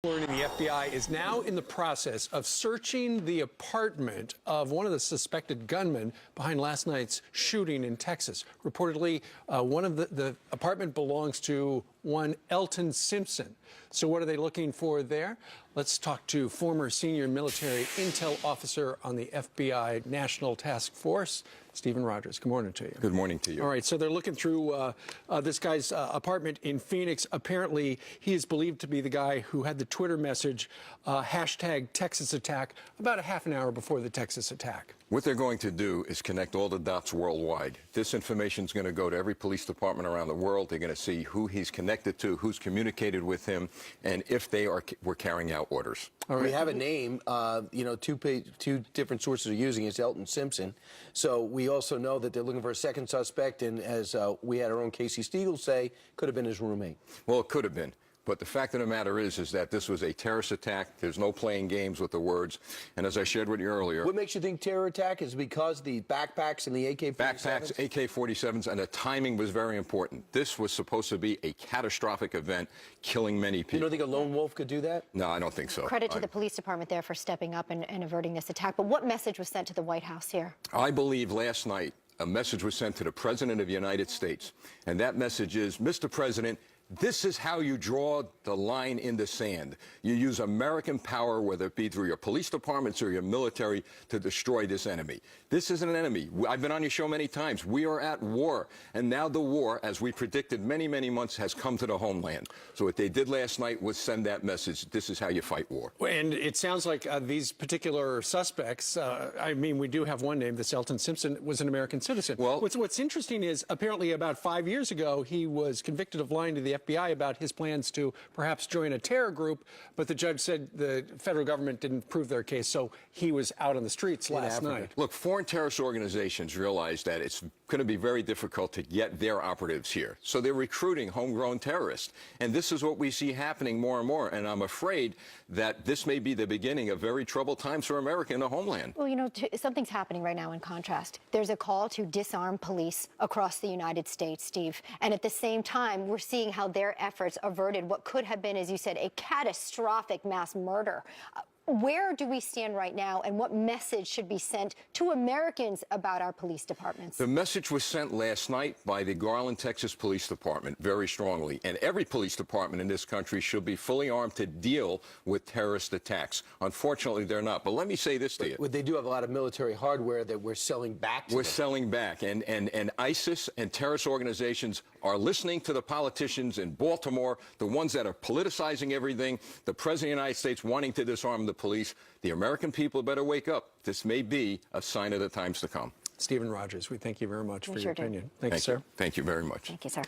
Learning the FBI is now in the process of searching the apartment of one of the suspected gunmen behind last night's shooting in Texas. Reportedly, one of the apartment belongs to one Elton Simpson. So what are they looking for there? Let's talk to former senior military intel officer on the FBI National Task Force, Stephen Rogers. Good morning to you. Good morning to you. All right, so they're looking through this guy's apartment in Phoenix. Apparently, he is believed to be the guy who had the Twitter message, hashtag Texas attack, about a half an hour before the Texas attack. What they're going to do is connect all the dots worldwide. This information is going to go to every police department around the world. They're going to see who he's connected to, who's communicated with him, and if they were carrying out orders. All right. We have a name, two different sources are using it. It's Elton Simpson. So we also know that they're looking for a second suspect, and as we had our own Casey Stiegel say, could have been his roommate. Well, it could have been. But the fact of the matter is that this was a terrorist attack. There's no playing games with the words. And as I shared with you earlier... What makes you think terror attack is because the backpacks and the AK-47s? Backpacks, AK-47s, and the timing was very important. This was supposed to be a catastrophic event, killing many people. You don't think a lone wolf could do that? No, I don't think so. Credit to the police department there for stepping up and averting this attack. But what message was sent to the White House here? I believe last night a message was sent to the President of the United States. And that message is, Mr. President, this is how you draw the line in the sand. You use American power, whether it be through your police departments or your military, to destroy this enemy. This is an enemy. I've been on your show many times. We are at war. And now the war, as we predicted many, many months, has come to the homeland. So what they did last night was send that message. This is how you fight war. And it sounds like these particular suspects, I mean, we do have one name, this Elton Simpson, was an American citizen. Well, what's interesting is apparently about 5 years ago, he was convicted of lying to the FBI about his plans to perhaps join a terror group, but the judge said the federal government didn't prove their case, so he was out on the streets last night. Look, foreign terrorist organizations realize that it's going to be very difficult to get their operatives here. So they're recruiting homegrown terrorists. And this is what we see happening more and more. And I'm afraid that this may be the beginning of very troubled times for America in the homeland. Well, you know, something's happening right now in contrast. There's a call to disarm police across the United States, Steve. And at the same time, we're seeing how their efforts averted what could have been, as you said, a catastrophic mass murder. Where do we stand right now, and what message should be sent to Americans about our police departments? The message was sent last night by the Garland, Texas Police Department very strongly. And every police department in this country should be fully armed to deal with terrorist attacks. Unfortunately, they're not. But let me say this to you. They do have a lot of military hardware that we're selling back to them. We're selling back. And ISIS and terrorist organizations are listening to the politicians in Baltimore, the ones that are politicizing everything, the President of the United States wanting to disarm the police. The American people better wake up. This may be a sign of the times to come. Stephen Rogers, we thank you very much for your opinion. Thank you, sir. Thank you very much. Thank you, sir.